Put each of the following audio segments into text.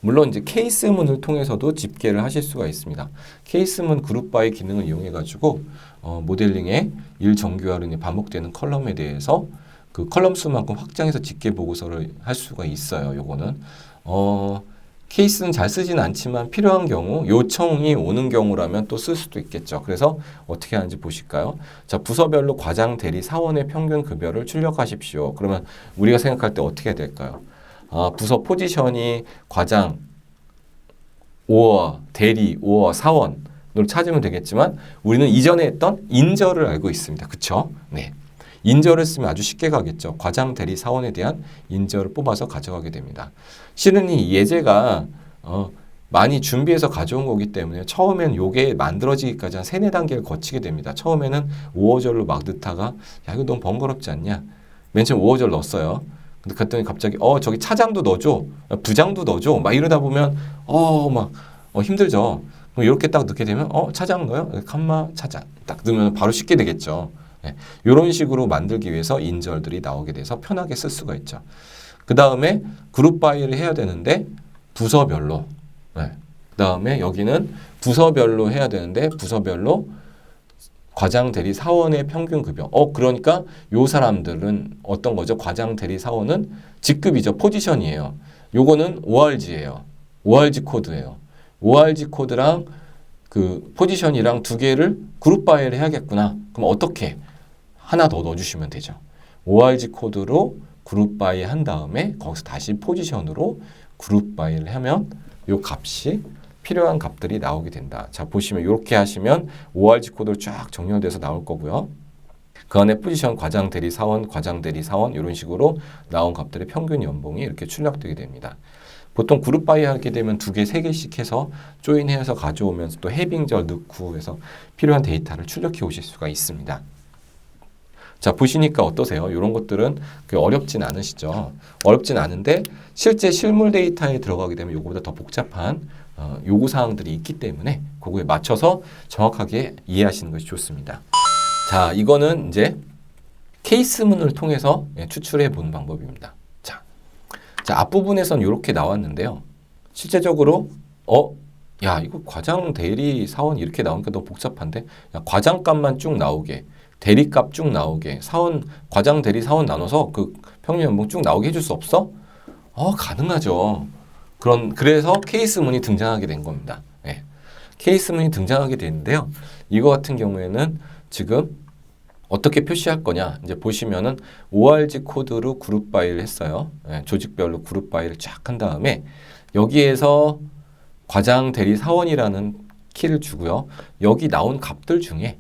물론 이제 케이스문을 통해서도 집계를 하실 수가 있습니다. 케이스문 그룹 바이 기능을 이용해 가지고 모델링의 일 정규화로 반복되는 컬럼에 대해서 그 컬럼 수만큼 확장해서 집계 보고서를 할 수가 있어요. 요거는 케이스는 잘 쓰진 않지만 필요한 경우 요청이 오는 경우라면 또 쓸 수도 있겠죠. 그래서 어떻게 하는지 보실까요? 자, 부서별로 과장, 대리, 사원의 평균 급여를 출력하십시오. 그러면 우리가 생각할 때 어떻게 해야 될까요? 부서 포지션이 과장 5어, 대리 5어, 사원을 찾으면 되겠지만 우리는 이전에 했던 인저를 알고 있습니다. 그쵸? 네. 인저를 쓰면 아주 쉽게 가겠죠. 과장, 대리, 사원에 대한 인저를 뽑아서 가져가게 됩니다. 실은 이 예제가 많이 준비해서 가져온 거기 때문에 처음엔 요게 만들어지기까지 한 3-4단계를 거치게 됩니다. 처음에는 5어절로 막 넣다가 야 이거 너무 번거롭지 않냐? 맨 처음 5어절 넣었어요. 근데 그랬더니 갑자기 저기 차장도 넣어줘, 부장도 넣어줘 막 이러다 보면 힘들죠. 그럼 이렇게 딱 넣게 되면 차장 넣어요? 칸마 차장 딱 넣으면 바로 쉽게 되겠죠. 네. 이런 식으로 만들기 위해서 인절들이 나오게 돼서 편하게 쓸 수가 있죠. 그 다음에 그룹 바이를 해야 되는데 부서별로 네. 그 다음에 여기는 부서별로 해야 되는데 부서별로 과장, 대리, 사원의 평균 급여. 그러니까 요 사람들은 어떤 거죠? 과장, 대리, 사원은 직급이죠. 포지션이에요. 요거는 ORG예요. ORG 코드예요. ORG 코드랑 그 포지션이랑 두 개를 그룹 바이를 해야겠구나. 그럼 어떻게? 하나 더 넣어주시면 되죠. ORG 코드로 그룹 바이 한 다음에 거기서 다시 포지션으로 그룹 바이를 하면 요 값이 필요한 값들이 나오게 된다. 자, 보시면 이렇게 하시면 ORG 코드로 쫙 정렬돼서 나올 거고요. 그 안에 포지션, 과장, 대리, 사원, 과장, 대리, 사원 이런 식으로 나온 값들의 평균 연봉이 이렇게 출력되게 됩니다. 보통 그룹 바이 하게 되면 2개, 3개씩 해서 조인해서 가져오면서 또 해빙절 넣고 해서 필요한 데이터를 출력해 오실 수가 있습니다. 자, 보시니까 어떠세요? 이런 것들은 어렵진 않으시죠? 어렵진 않은데 실제 실물 데이터에 들어가게 되면 이거보다 더 복잡한 요구사항들이 있기 때문에 그거에 맞춰서 정확하게 이해하시는 것이 좋습니다. 자, 이거는 이제 케이스문을 통해서 추출해 본 방법입니다. 자, 앞부분에선 이렇게 나왔는데요. 실제적으로 야, 이거 과장, 대리, 사원 이렇게 나오니까 너무 복잡한데 야, 과장값만 쭉 나오게 대리값 쭉 나오게 사원, 과장, 대리, 사원 나눠서 그 평균 연봉 쭉 나오게 해줄 수 없어? 가능하죠. 그래서 케이스문이 등장하게 된 겁니다. 네. 케이스문이 등장하게 되는데요. 이거 같은 경우에는 지금 어떻게 표시할 거냐? 이제 보시면은 ORG 코드로 그룹 바이를 했어요. 네. 조직별로 그룹 바이를 쫙 한 다음에 여기에서 과장, 대리, 사원이라는 키를 주고요. 여기 나온 값들 중에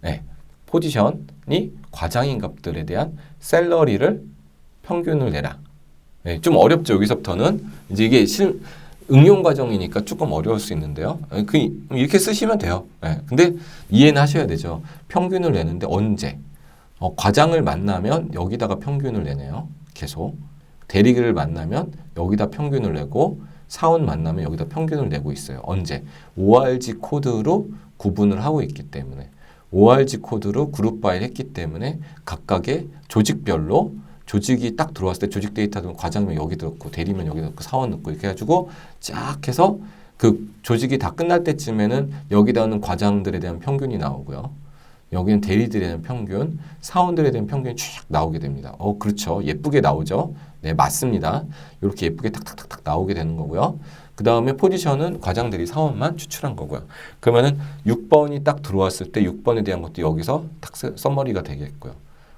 네. 포지션이 과장인 값들에 대한 샐러리를 평균을 내라. 네, 좀 어렵죠. 여기서부터는 이제 이게 응용 과정이니까 조금 어려울 수 있는데요. 이렇게 쓰시면 돼요. 네, 근데 이해는 하셔야 되죠. 평균을 내는데 언제? 과장을 만나면 여기다가 평균을 내네요. 계속. 대리를 만나면 여기다 평균을 내고 사원 만나면 여기다 평균을 내고 있어요. 언제? ORG 코드로 구분을 하고 있기 때문에. ORG 코드로 그룹 바이를 했기 때문에 각각의 조직별로 조직이 딱 들어왔을 때 조직 데이터는 과장이면 여기 들었고 대리면 여기 들었고 사원 넣고 이렇게 해가지고 쫙 해서 그 조직이 다 끝날 때쯤에는 여기다는 과장들에 대한 평균이 나오고요. 여기는 대리들에 대한 평균, 사원들에 대한 평균이 쫙 나오게 됩니다. 그렇죠. 예쁘게 나오죠. 네, 맞습니다. 이렇게 예쁘게 탁탁탁탁 나오게 되는 거고요. 그 다음에 포지션은 과장, 대리, 사원만 추출한 거고요. 그러면은 6번이 딱 들어왔을 때 6번에 대한 것도 여기서 딱 썸머리가 되겠고요.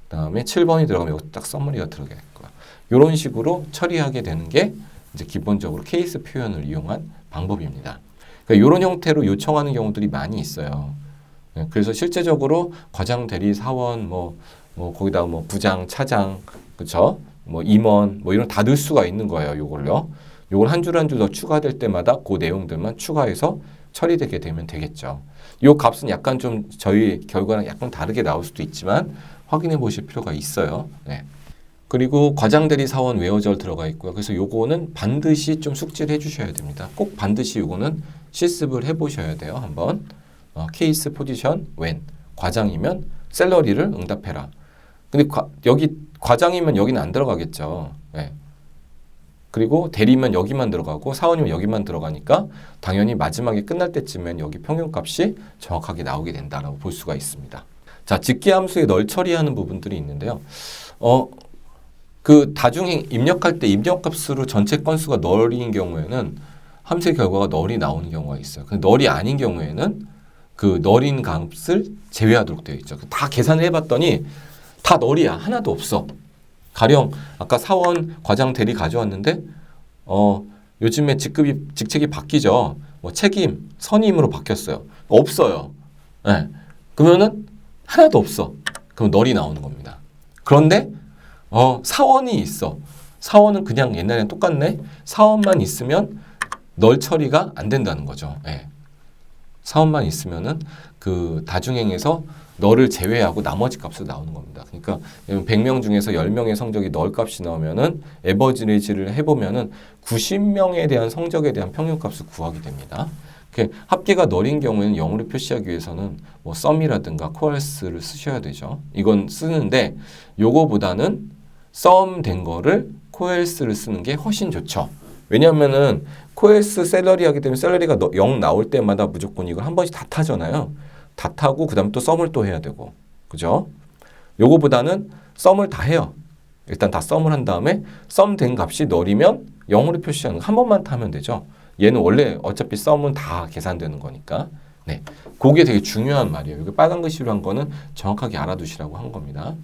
그 다음에 7번이 들어가면 여기 딱 썸머리가 들어가겠고요. 이런 식으로 처리하게 되는 게 이제 기본적으로 케이스 표현을 이용한 방법입니다. 그러니까 이런 형태로 요청하는 경우들이 많이 있어요. 그래서 실제적으로 과장, 대리, 사원, 거기다 부장, 차장, 그쵸? 임원, 이런 다 넣을 수가 있는 거예요. 요걸요. 요걸 한 줄 한 줄 더 추가될 때마다 그 내용들만 추가해서 처리되게 되면 되겠죠. 요 값은 약간 좀 저희 결과랑 약간 다르게 나올 수도 있지만 확인해 보실 필요가 있어요. 네. 그리고 과장, 대리, 사원 외어절 들어가 있고요. 그래서 요거는 반드시 좀 숙지를 해주셔야 됩니다. 꼭 반드시 요거는 실습을 해보셔야 돼요. 한번. 케이스 포지션 when 과장이면 샐러리를 응답해라. 근데 여기 과장이면 여기는 안 들어가겠죠. 네. 그리고 대리면 여기만 들어가고 사원이면 여기만 들어가니까 당연히 마지막에 끝날 때쯤엔 여기 평균값이 정확하게 나오게 된다라고 볼 수가 있습니다. 자, 집계함수의 널 처리하는 부분들이 있는데요. 그 다중행 입력할 때 입력값으로 전체 건수가 널인 경우에는 함수의 결과가 널이 나오는 경우가 있어요. 근데 널이 아닌 경우에는 그 널인 값을 제외하도록 되어 있죠. 다 계산을 해봤더니 다 널이야. 하나도 없어. 가령 아까 사원, 과장, 대리 가져왔는데 요즘에 직책이 바뀌죠. 뭐 책임, 선임으로 바뀌었어요. 없어요. 네. 그러면은 하나도 없어. 그럼 널이 나오는 겁니다. 그런데 사원이 있어. 사원은 그냥 옛날에는 똑같네. 사원만 있으면 널 처리가 안 된다는 거죠. 네. 사원만 있으면은 그 다중행에서 널을 제외하고 나머지 값으로 나오는 겁니다. 그러니까 100명 중에서 10명의 성적이 널 값이 나오면은 에버리지를 해보면은 90명에 대한 성적에 대한 평균값을 구하게 됩니다. 합계가 널인 경우에는 0으로 표시하기 위해서는 뭐 썸이라든가 코알스를 쓰셔야 되죠. 이건 쓰는데 요거보다는 썸 된 거를 코엘스를 쓰는 게 훨씬 좋죠. 왜냐하면은 코엘스 셀러리 하기 때문에 셀러리가 0 나올 때마다 무조건 이걸 한 번씩 다 타잖아요. 다 타고 그 다음 또 썸을 또 해야 되고, 그죠? 요거보다는 썸을 다 해요. 일단 다 썸을 한 다음에 썸 된 값이 널이면 0으로 표시하는 거 한 번만 타면 되죠. 얘는 원래 어차피 썸은 다 계산되는 거니까. 네, 그게 되게 중요한 말이에요. 이거 빨간 글씨로 한 거는 정확하게 알아두시라고 한 겁니다.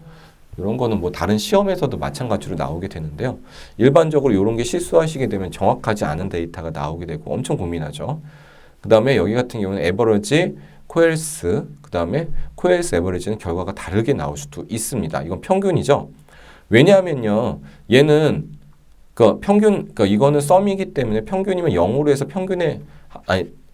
이런 거는 뭐 다른 시험에서도 마찬가지로 나오게 되는데요. 일반적으로 이런 게 실수하시게 되면 정확하지 않은 데이터가 나오게 되고 엄청 고민하죠. 그 다음에 여기 같은 경우는 에버리지, 코엘스, 그 다음에 코엘스 에버리지는 결과가 다르게 나올 수도 있습니다. 이건 평균이죠. 왜냐하면요, 얘는 그러니까 이거는 썸이기 때문에 평균이면 0으로 해서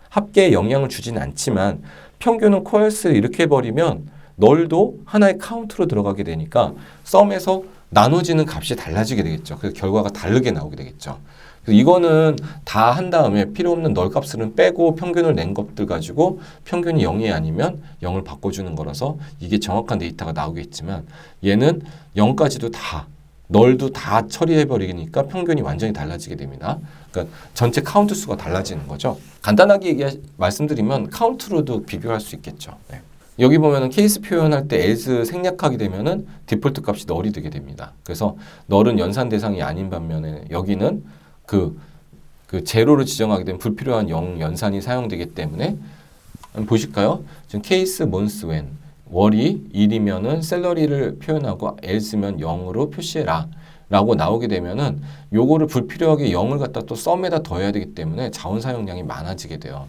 합계에 영향을 주지는 않지만 평균은 코엘스를 이렇게 해버리면 널도 하나의 카운트로 들어가게 되니까 썸에서 나눠지는 값이 달라지게 되겠죠. 그래서 결과가 다르게 나오게 되겠죠. 그래서 이거는 다 한 다음에 필요 없는 널 값을 빼고 평균을 낸 것들 가지고 평균이 0이 아니면 0을 바꿔주는 거라서 이게 정확한 데이터가 나오겠지만 얘는 0까지도 다 널도 다 처리해버리니까 평균이 완전히 달라지게 됩니다. 그러니까 전체 카운트 수가 달라지는 거죠. 간단하게 말씀드리면 카운트로도 비교할 수 있겠죠. 네. 여기 보면은 케이스 표현할 때 else 생략하게 되면은 디폴트 값이 널이 되게 됩니다. 그래서 널은 연산 대상이 아닌 반면에 여기는 그 제로를 지정하게 되면 불필요한 0 연산이 사용되기 때문에 한번 보실까요? 지금 케이스 months when 월이 1이면은 셀러리를 표현하고 else면 0으로 표시해라 라고 나오게 되면은 요거를 불필요하게 0을 갖다 또 썸에다 더해야 되기 때문에 자원 사용량이 많아지게 돼요.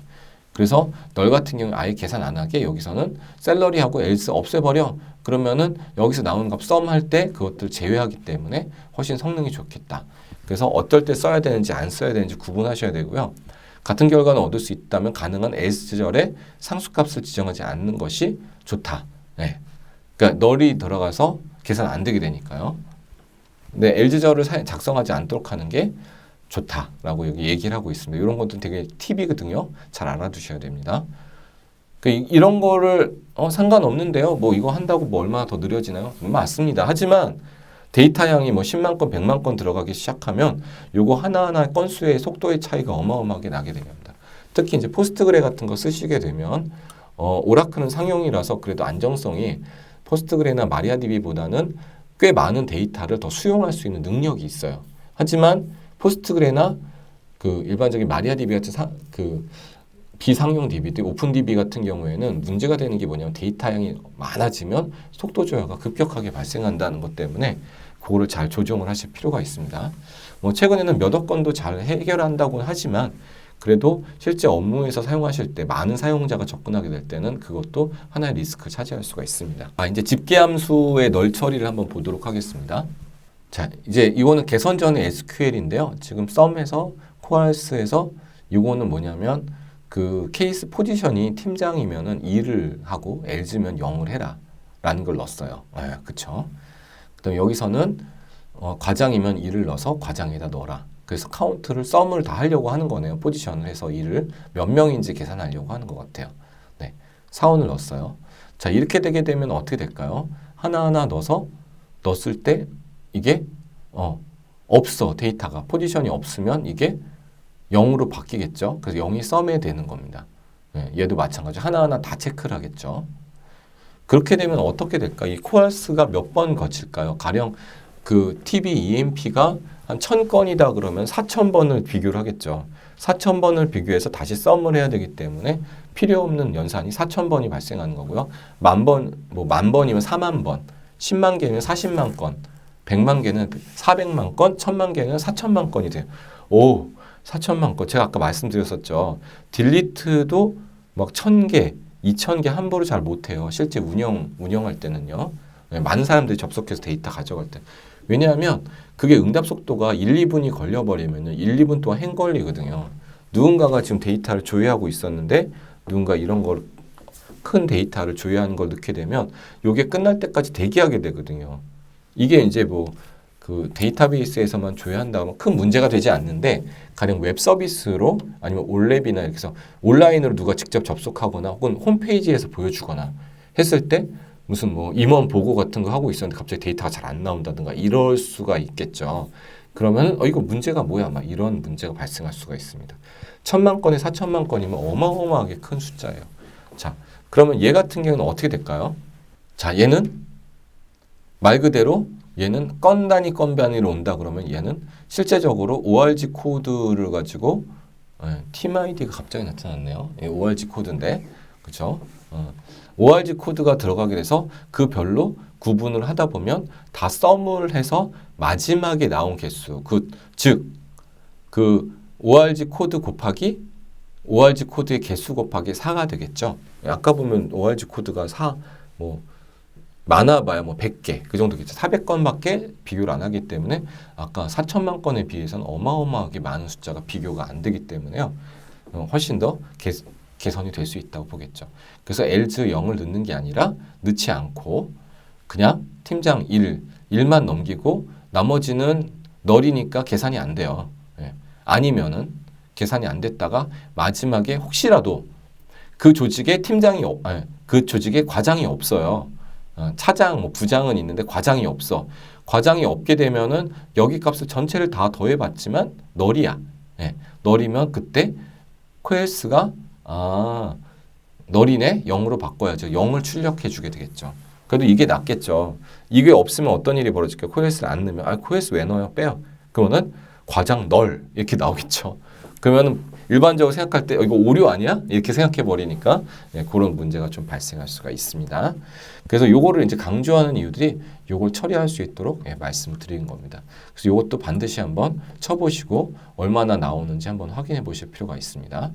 그래서 널 같은 경우는 아예 계산 안 하게 여기서는 셀러리하고 else 없애버려. 그러면은 여기서 나오는 값 썸 할 때 그것들 제외하기 때문에 훨씬 성능이 좋겠다. 그래서 어떨 때 써야 되는지 안 써야 되는지 구분하셔야 되고요. 같은 결과는 얻을 수 있다면 가능한 else절에 상수값을 지정하지 않는 것이 좋다. 네. 그러니까 널이 들어가서 계산 안 되게 되니까요. 네, else절을 작성하지 않도록 하는 게 좋다라고 여기 얘기를 하고 있습니다. 이런 것도 되게 팁이거든요. 잘 알아두셔야 됩니다. 이런 거를 상관없는데요. 뭐 이거 한다고 뭐 얼마나 더 느려지나요? 맞습니다. 하지만 데이터 양이 뭐 10만 건, 100만 건 들어가기 시작하면 요거 하나하나 건수의 속도의 차이가 어마어마하게 나게 됩니다. 특히 이제 포스트그레 같은 거 쓰시게 되면 오라클은 상용이라서 그래도 안정성이 포스트그레나 마리아DB보다는 꽤 많은 데이터를 더 수용할 수 있는 능력이 있어요. 하지만 포스트그레나 그 일반적인 마리아DB 같은 비상용 DB, 오픈DB 같은 경우에는 문제가 되는 게 뭐냐면 데이터 양이 많아지면 속도 저하가 급격하게 발생한다는 것 때문에 그거를 잘 조정을 하실 필요가 있습니다. 뭐 최근에는 몇 억 건도 잘 해결한다고 하지만 그래도 실제 업무에서 사용하실 때 많은 사용자가 접근하게 될 때는 그것도 하나의 리스크를 차지할 수가 있습니다. 이제 집계함수의 널 처리를 한번 보도록 하겠습니다. 자, 이제 이거는 개선 전의 SQL인데요. 지금 썸에서 코알스에서 이거는 뭐냐면 그 케이스 포지션이 팀장이면은 2를 하고 else면 0을 해라 라는 걸 넣었어요. 그쵸? 그 다음에 여기서는 과장이면 2를 넣어서 과장에다 넣어라. 그래서 카운트를 썸을 다 하려고 하는 거네요. 포지션을 해서 2를 몇 명인지 계산하려고 하는 것 같아요. 네, 사원을 넣었어요. 자, 이렇게 되게 되면 어떻게 될까요? 하나하나 넣었을 때 이게 없어. 데이터가. 포지션이 없으면 이게 0으로 바뀌겠죠. 그래서 0이 썸에 되는 겁니다. 예, 얘도 마찬가지. 하나하나 다 체크를 하겠죠. 그렇게 되면 어떻게 될까? 이 코알스가 몇 번 거칠까요? 가령 그 TV EMP가 한 1000건이다 그러면 4000번을 비교를 하겠죠. 4000번을 비교해서 다시 썸을 해야 되기 때문에 필요 없는 연산이 4000번이 발생하는 거고요. 10,000번, 뭐 10,000번이면 40,000번, 10만 개는 40만 건, 100만 개는 400만 건, 1000만 개는 4000만 건이 돼요. 오, 4000만 건. 제가 아까 말씀드렸었죠. 딜리트도 막 1000개, 2000개 함부로 잘 못해요. 실제 운영할 때는요. 많은 사람들이 접속해서 데이터 가져갈 때. 왜냐하면 그게 응답 속도가 1, 2분이 걸려버리면 1, 2분 동안 행 걸리거든요. 누군가가 지금 데이터를 조회하고 있었는데 누군가 이런 걸 큰 데이터를 조회하는 걸 넣게 되면 이게 끝날 때까지 대기하게 되거든요. 이게 이제 뭐 그 데이터베이스에서만 조회한다면 큰 문제가 되지 않는데 가령 웹 서비스로 아니면 올랩이나 이렇게 해서 온라인으로 누가 직접 접속하거나 혹은 홈페이지에서 보여주거나 했을 때 무슨 뭐 임원 보고 같은 거 하고 있었는데 갑자기 데이터가 잘 안 나온다든가 이럴 수가 있겠죠. 그러면 이거 문제가 뭐야? 막 이런 문제가 발생할 수가 있습니다. 1000만 건에 4000만 건이면 어마어마하게 큰 숫자예요. 자, 그러면 얘 같은 경우는 어떻게 될까요? 자, 얘는 말 그대로 얘는 건 단위 건 단위로 온다 그러면 얘는 실제적으로 ORG 코드를 가지고 팀 아이디가 갑자기 나타났네요. ORG 코드인데 그렇죠? ORG 코드가 들어가게 돼서 그 별로 구분을 하다 보면 다 썸을 해서 마지막에 나온 개수 즉 그 ORG 코드 곱하기 ORG 코드의 개수 곱하기 4가 되겠죠. 아까 보면 ORG 코드가 4 뭐 많아봐야 뭐 100개 그 정도겠죠. 400건밖에 비교를 안 하기 때문에 아까 4천만 건에 비해서는 어마어마하게 많은 숫자가 비교가 안 되기 때문에요. 훨씬 더 개선이 될 수 있다고 보겠죠. 그래서 else 0을 넣는 게 아니라 넣지 않고 그냥 팀장 1만 넘기고 나머지는 널이니까 계산이 안 돼요. 예. 아니면은 계산이 안 됐다가 마지막에 혹시라도 그 조직에 그 조직에 과장이 없어요. 차장, 뭐 부장은 있는데 과장이 없어. 과장이 없게 되면은 여기 값을 전체를 다 더해봤지만 널이야. 예. 널이면 그때 코엘스가 널이네 0으로 바꿔야죠. 0을 출력해 주게 되겠죠. 그래도 이게 낫겠죠. 이게 없으면 어떤 일이 벌어질까요? 코엘스를 안 넣으면 코엘스 왜 넣어요? 빼요. 그러면은 과장 널 이렇게 나오겠죠. 그러면은 일반적으로 생각할 때 이거 오류 아니야? 이렇게 생각해 버리니까 그런 문제가 좀 발생할 수가 있습니다. 그래서 요거를 이제 강조하는 이유들이 요걸 처리할 수 있도록 말씀을 드리는 겁니다. 그래서 요것도 반드시 한번 쳐보시고 얼마나 나오는지 한번 확인해 보실 필요가 있습니다.